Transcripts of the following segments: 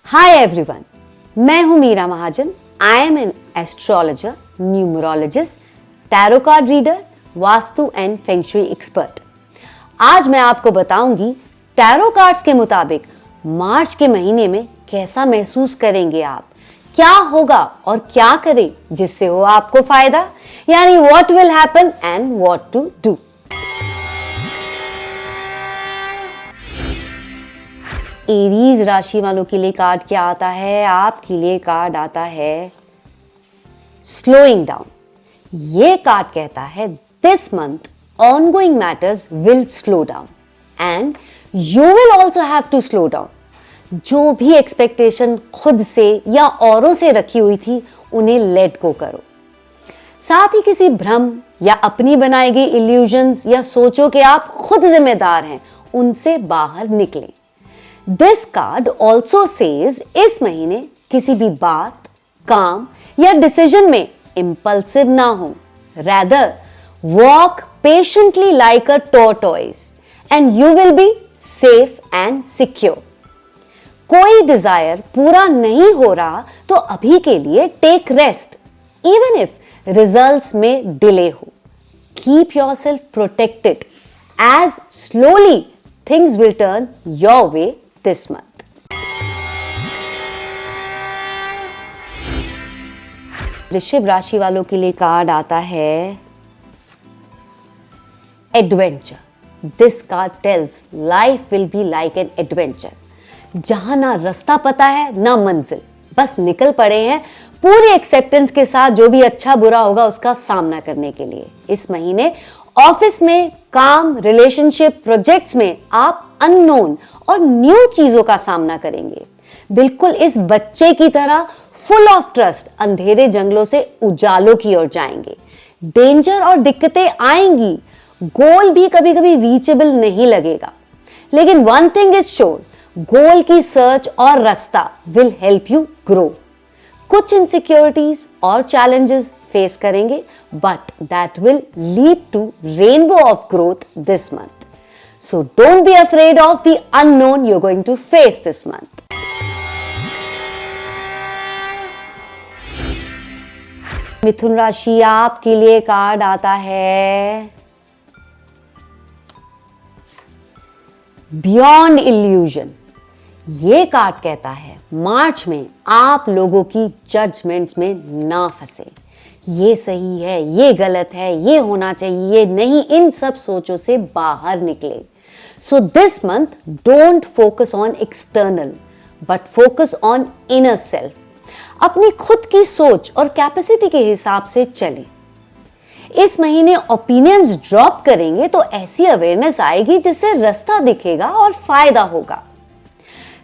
हाय everyone, मैं हूं Meera Mahajan. I am an astrologer, numerologist, tarot card reader, vastu and feng shui expert. आज मैं आपको बताऊंगी टैरो कार्ड्स के मुताबिक मार्च के महीने में कैसा महसूस करेंगे आप, क्या होगा और क्या करें जिससे हो आपको फायदा, यानी what will happen and what to do. Aries राशि वालों के लिए कार्ड क्या आता है? आपके लिए कार्ड आता है स्लोइंग डाउन। ये कार्ड कहता है this month ongoing matters will slow down and you will also have to slow down। जो भी एक्सपेक्टेशन खुद से या औरों से रखी हुई थी उन्हें लेट गो करो। साथ ही किसी भ्रम या अपनी बनाई गई इल्यूजन्स या सोचो कि आप खुद जिम्मेदार हैं, उनसे बाहर निकलें। दिस कार्ड ऑल्सो सेज इस महीने किसी भी बात, काम या डिसीजन में इंपल्सिव ना हो। Rather, walk patiently like a tortoise and you will be safe and secure। कोई डिजायर पूरा नहीं हो रहा तो अभी के लिए take rest, even if results में डिले हो। Keep yourself protected as slowly things will turn your way this month। वृश्चिक राशि वालों के लिए कार्ड आता है adventure. This card tells life will be like an adventure, जहां ना रास्ता पता है ना मंजिल, बस निकल पड़े हैं पूरी एक्सेप्टेंस के साथ जो भी अच्छा बुरा होगा उसका सामना करने के लिए। इस महीने ऑफिस में, काम, रिलेशनशिप, प्रोजेक्ट्स में आप अननोन और न्यू चीजों का सामना करेंगे। बिल्कुल इस बच्चे की तरह फुल ऑफ ट्रस्ट अंधेरे जंगलों से उजालों की ओर जाएंगे। डेंजर और दिक्कतें आएंगी, गोल भी कभी कभी रीचेबल नहीं लगेगा, लेकिन one thing is sure, goal की सर्च और रास्ता विल हेल्प यू ग्रो। कुछ इनसिक्योरिटीज और चैलेंजेस फेस करेंगे, but that will lead to rainbow of growth this month. So don't be afraid of the unknown you are going to face this month. मिथुन राशि, आपके लिए card आता है beyond illusion. ये कार्ड कहता है मार्च में आप लोगों की जजमेंट्स में ना फंसे। ये सही है, ये गलत है, ये होना चाहिए, नहीं, इन सब सोचों से बाहर निकले। So this month don't focus on external but focus on inner self. अपनी खुद की सोच और कैपेसिटी के हिसाब से चलें। इस महीने ओपिनियंस ड्रॉप करेंगे तो ऐसी अवेयरनेस आएगी जिससे रास्ता दिखेगा और फायदा होगा।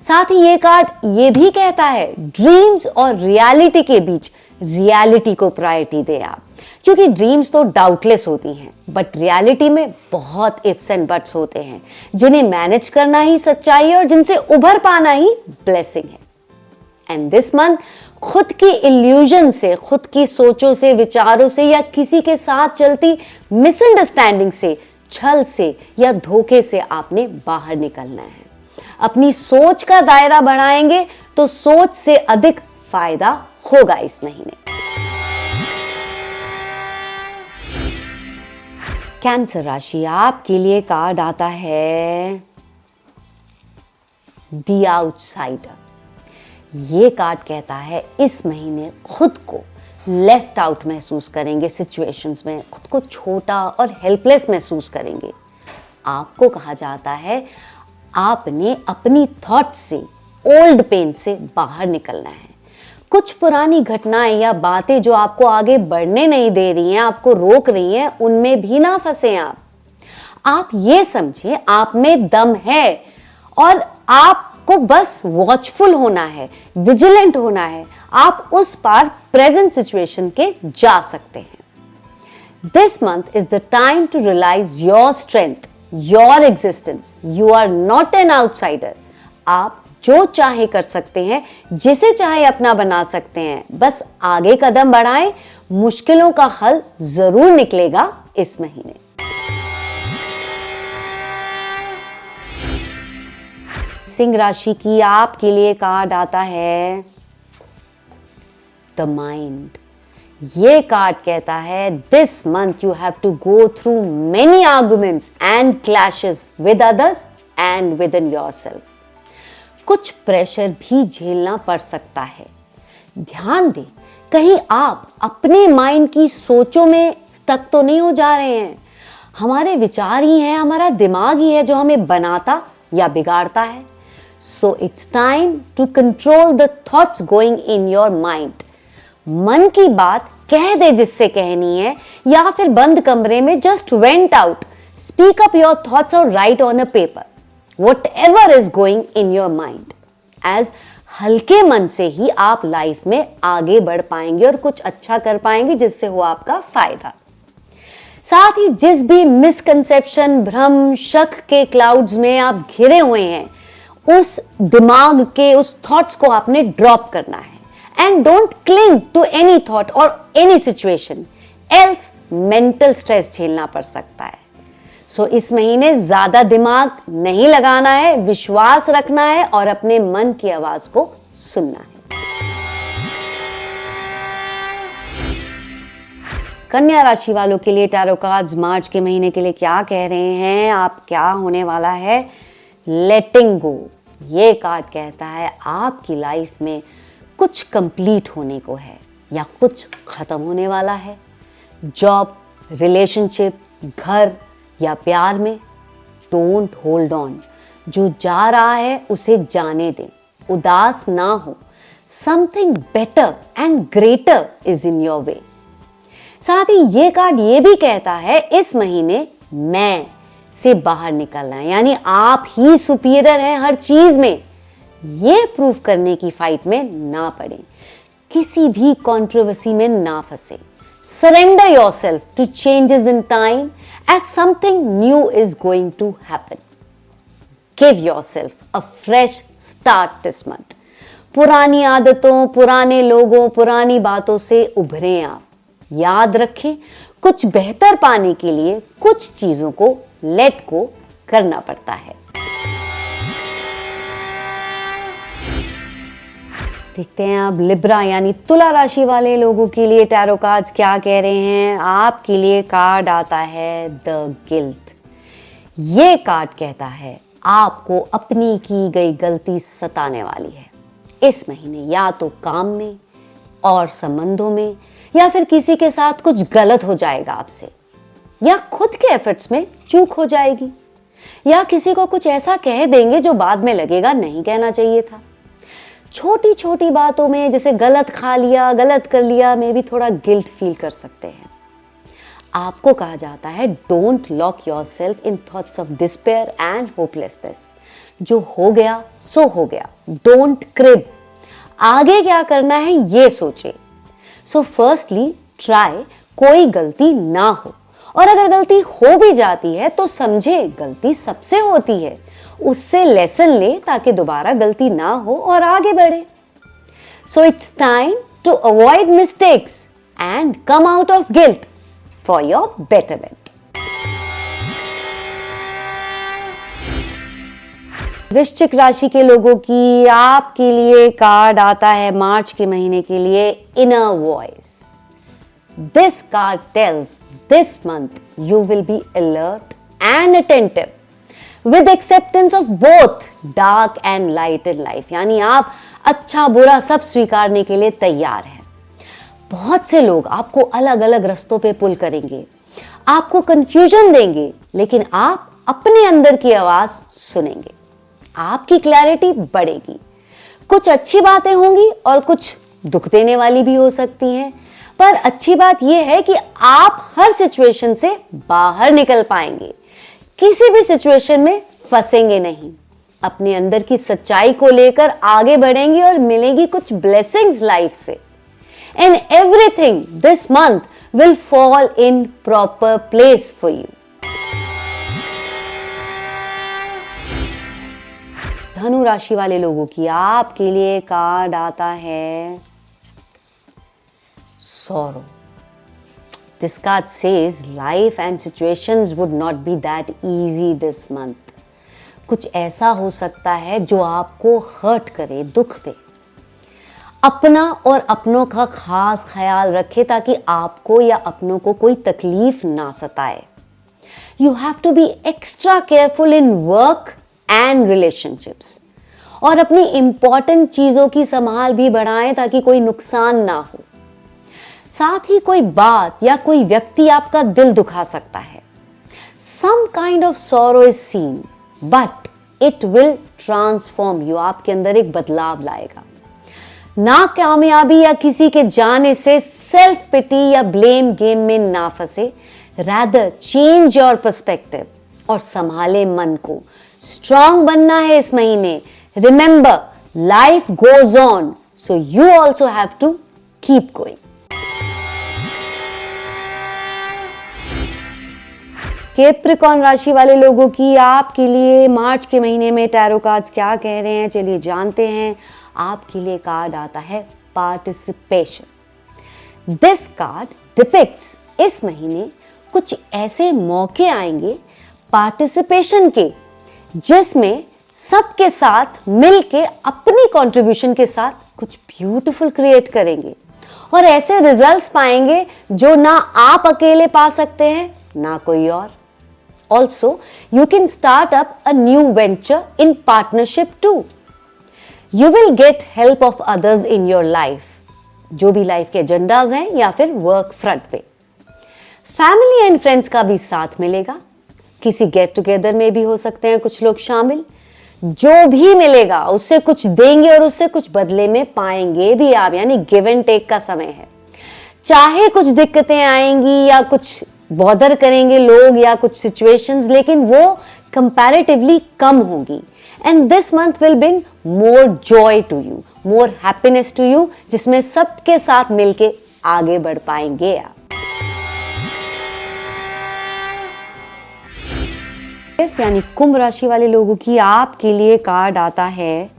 साथ ही ये कार्ड ये भी कहता है ड्रीम्स और रियलिटी के बीच रियलिटी को प्रायोरिटी दें आप, क्योंकि ड्रीम्स तो डाउटलेस होती हैं बट रियलिटी में बहुत इफ्स एंड बट्स होते हैं, जिन्हें मैनेज करना ही सच्चाई है और जिनसे उभर पाना ही ब्लेसिंग है। एंड दिस मंथ खुद की इल्यूजन से, खुद की सोचों से, विचारों से या किसी के साथ चलती मिसअंडरस्टैंडिंग से, छल से या धोखे से आपने बाहर निकलना है। अपनी सोच का दायरा बढ़ाएंगे तो सोच से अधिक फायदा होगा इस महीने। कैंसर राशि, आपके लिए कार्ड आता है द आउटसाइडर। ये कार्ड कहता है इस महीने खुद को लेफ्ट आउट महसूस करेंगे, सिचुएशंस में खुद को छोटा और हेल्पलेस महसूस करेंगे। आपको कहा जाता है आपने अपनी थॉट्स से, ओल्ड पेन से बाहर निकलना है। कुछ पुरानी घटनाएं या बातें जो आपको आगे बढ़ने नहीं दे रही हैं, आपको रोक रही हैं, उनमें भी ना फंसे आप ये समझिए आप में दम है और आपको बस वॉचफुल होना है, विजिलेंट होना है। आप उस पार प्रेजेंट सिचुएशन के जा सकते हैं। This month is the time to realise your strength, your existence. You are not an outsider. आप जो चाहे कर सकते हैं, जिसे चाहे अपना बना सकते हैं। बस आगे कदम बढ़ाएं, मुश्किलों का हल जरूर निकलेगा इस महीने। सिंह राशि की आपके लिए कार्ड आता है द माइंड। ये कार्ड कहता है this month you have to go through many arguments and clashes with others and within yourself. कुछ प्रेशर भी झेलना पड़ सकता है। ध्यान दें, कहीं आप अपने माइंड की सोचों में स्टक तो नहीं हो जा रहे हैं। हमारे विचार ही हैं, हमारा दिमाग ही है जो हमें बनाता या बिगाड़ता है। So it's time to control the thoughts going in your mind. मन की बात कह दे जिससे कहनी है, या फिर बंद कमरे में just vent out, speak up your thoughts और write on a paper whatever is going in your mind. As हल्के मन से ही आप लाइफ में आगे बढ़ पाएंगे और कुछ अच्छा कर पाएंगे जिससे हो आपका फायदा। साथ ही जिस भी मिसकंसेप्शन, भ्रम, शक के क्लाउड्स में आप घिरे हुए हैं, उस दिमाग के उस थॉट्स को आपने ड्रॉप करना है। And don't cling to any thought और any situation, else mental stress झेलना पड़ सकता है। सो इस महीने ज्यादा दिमाग नहीं लगाना है, विश्वास रखना है और अपने मन की आवाज को सुनना है। कन्या राशि वालों के लिए टैरो कार्ड्स मार्च के महीने के लिए क्या कह रहे हैं, आप क्या होने वाला है। लेटिंग गो, ये कार्ड कहता है आपकी लाइफ में कुछ कंप्लीट होने को है या कुछ खत्म होने वाला है। जॉब, रिलेशनशिप, घर या प्यार में डोंट होल्ड ऑन। जो जा रहा है उसे जाने दें, उदास ना हो। Something better and greater is in your way. साथ ही ये कार्ड ये भी कहता है इस महीने मैं से बाहर निकलना है, यानी आप ही सुपीरियर हैं हर चीज में। ये प्रूफ करने की फाइट में ना पड़े, किसी भी कंट्रोवर्सी में ना फंसे। Surrender yourself to changes in time as something new is going to happen. Give yourself a fresh start this month. पुरानी आदतों, पुराने लोगों, पुरानी बातों से उभरें आप। याद रखें, कुछ बेहतर पाने के लिए कुछ चीजों को लेट को करना पड़ता है। देखते हैं अब लिब्रा यानी तुला राशि वाले लोगों के लिए टैरो कार्ड्स क्या कह रहे हैं। आपके लिए कार्ड आता है द गिल्ट। ये कार्ड कहता है आपको अपनी की गई गलती सताने वाली है इस महीने, या तो काम में और संबंधों में, या फिर किसी के साथ कुछ गलत हो जाएगा आपसे, या खुद के एफर्ट्स में चूक हो जाएगी, या किसी को कुछ ऐसा कह देंगे जो बाद में लगेगा नहीं कहना चाहिए था। छोटी छोटी बातों में जैसे गलत खा लिया, गलत कर लिया, में भी थोड़ा गिल्ट फील कर सकते हैं। आपको कहा जाता है don't lock yourself in thoughts of despair and hopelessness. जो हो गया सो हो गया, डोंट क्रिब। आगे क्या करना है ये सोचे। सो फर्स्टली ट्राई कोई गलती ना हो, और अगर गलती हो भी जाती है तो समझे गलती सबसे होती है, उससे लेसन ले ताकि दोबारा गलती ना हो और आगे बढ़े। So it's time to avoid mistakes and come out of guilt for your betterment. वृश्चिक राशि के लोगों की आपके लिए कार्ड आता है मार्च के महीने के लिए inner voice. This card tells this month you will be alert and attentive with acceptance of both dark and light in life, यानी आप अच्छा बुरा सब स्वीकारने के लिए तैयार हैं। बहुत से लोग आपको अलग अलग रास्तों पे पुल करेंगे, आपको कंफ्यूजन देंगे, लेकिन आप अपने अंदर की आवाज सुनेंगे, आपकी क्लैरिटी बढ़ेगी। कुछ अच्छी बातें होंगी और कुछ दुख देने वाली भी हो सकती हैं, पर अच्छी बात यह है कि आप हर सिचुएशन से बाहर निकल पाएंगे, किसी भी सिचुएशन में फंसेंगे नहीं, अपने अंदर की सच्चाई को लेकर आगे बढ़ेंगे और मिलेगी कुछ ब्लेसिंग्स लाइफ से। And everything this month will fall in proper place for you. धनु राशि वाले लोगों की आपके लिए कार्ड आता है sorrow. This card says life and situations would not be that easy this month. कुछ ऐसा हो सकता है जो आपको हर्ट करे, दुख दे। अपना और अपनों का खास ख्याल रखें ताकि आपको या अपनों को कोई तकलीफ ना सताए। You have to be extra careful in work and relationships, और अपनी इंपॉर्टेंट चीजों की संभाल भी बढ़ाएं ताकि कोई नुकसान ना हो। साथ ही कोई बात या कोई व्यक्ति आपका दिल दुखा सकता है। Some kind of sorrow is seen but it will transform you, आपके अंदर एक बदलाव लाएगा। ना कामयाबी या किसी के जाने से सेल्फ पिटी या ब्लेम गेम में ना फंसे, रादर चेंज योर पर्सपेक्टिव और संभाले मन को। स्ट्रांग बनना है इस महीने। Remember, life goes on, so you also have to keep going. Capricorn राशि वाले लोगों की आपके लिए मार्च के महीने में टैरो कार्ड्स क्या कह रहे हैं, चलिए जानते हैं। आपके लिए कार्ड आता है पार्टिसिपेशन। दिस कार्ड डिपिक्ट्स इस महीने कुछ ऐसे मौके आएंगे पार्टिसिपेशन के, जिसमें सबके साथ मिलके अपनी कंट्रीब्यूशन के साथ कुछ ब्यूटीफुल क्रिएट करेंगे और ऐसे रिजल्ट्स पाएंगे जो ना आप अकेले पा सकते हैं ना कोई और। Also, you can start up a new venture in partnership too. You will get help of others in your life, जो भी लाइफ के एजेंडाज हैं या फिर वर्क फ्रंट पे। फैमिली एंड फ्रेंड्स का भी साथ मिलेगा, किसी गेट टुगेदर में भी हो सकते हैं कुछ लोग शामिल। जो भी मिलेगा उससे कुछ देंगे और उससे कुछ बदले में पाएंगे भी आप, यानी गिव एंड टेक का समय है। चाहे कुछ दिक्कतें आएंगी या कुछ बॉदर करेंगे लोग या कुछ सिचुएशंस, लेकिन वो कंपैरेटिवली कम होगी। And this month will bring more joy to you, more happiness to you, जिसमें सबके साथ मिलके आगे बढ़ पाएंगे आप। यानी कुंभ राशि वाले लोगों की आपके लिए कार्ड आता है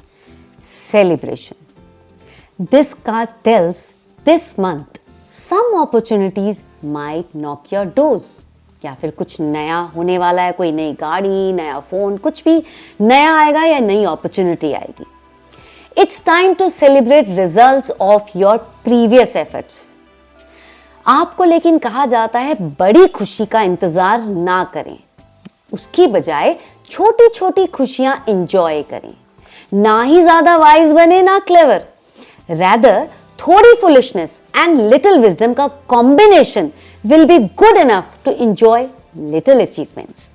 celebration. This card tells this month some opportunities might knock your doors, या फिर कुछ नया होने वाला है, कोई नई गाड़ी, नया फोन, कुछ भी नया आएगा या नई अपॉर्चुनिटी आएगी। It's time to celebrate results of your previous efforts. आपको लेकिन कहा जाता है बड़ी खुशी का इंतजार ना करें, उसकी बजाय छोटी छोटी खुशियां इंजॉय करें। ना ही ज्यादा वाइज बने ना क्लेवर, rather थोड़ी फुलिशनेस एंड लिटिल विजडम का combination will be good enough to enjoy little achievements.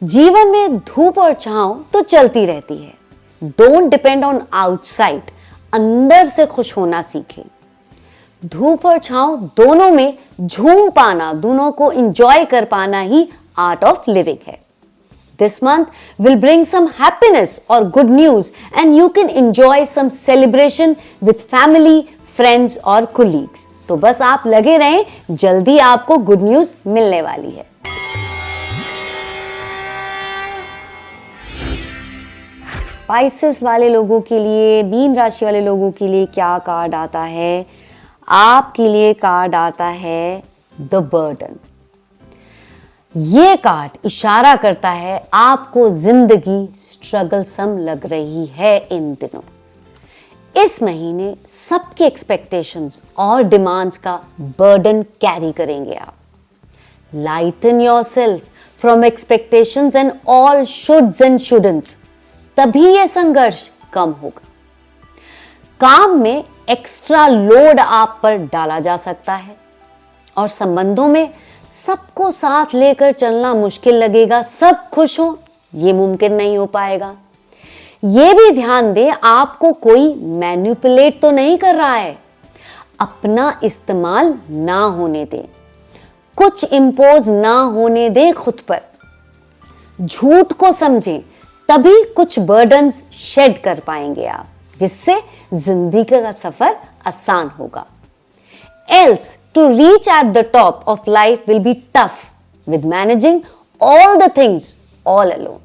जीवन में धूप और छांव तो चलती रहती है। डोंट डिपेंड ऑन आउटसाइड, अंदर से खुश होना सीखें। धूप और छांव दोनों में झूम पाना, दोनों को एंजॉय कर पाना ही आर्ट ऑफ लिविंग है। This month will bring some happiness or good news, and you can enjoy some celebration with family, friends और colleagues. तो बस आप लगे रहें, जल्दी आपको गुड न्यूज मिलने वाली है। पाइसेस वाले लोगों के लिए, मीन राशि वाले लोगों के लिए क्या कार्ड आता है? आपके लिए कार्ड आता है द बर्डन। ये कार्ड इशारा करता है आपको जिंदगी स्ट्रगलसम लग रही है इन दिनों। इस महीने सबके एक्सपेक्टेशंस और डिमांड्स का बर्डन कैरी करेंगे आप। Lighten yourself from expectations and all shoulds and shouldn'ts, तभी यह संघर्ष कम होगा। काम में एक्स्ट्रा लोड आप पर डाला जा सकता है और संबंधों में सबको साथ लेकर चलना मुश्किल लगेगा। सब खुश हो ये मुमकिन नहीं हो पाएगा। ये भी ध्यान दें, आपको कोई मैनिपुलेट तो नहीं कर रहा है। अपना इस्तेमाल ना होने दें, कुछ इंपोज ना होने दें खुद पर। झूठ को समझें, तभी कुछ बर्डन्स शेड कर पाएंगे आप, जिससे जिंदगी का सफर आसान होगा। Else, to reach at the top of life will be tough with managing all the things all alone.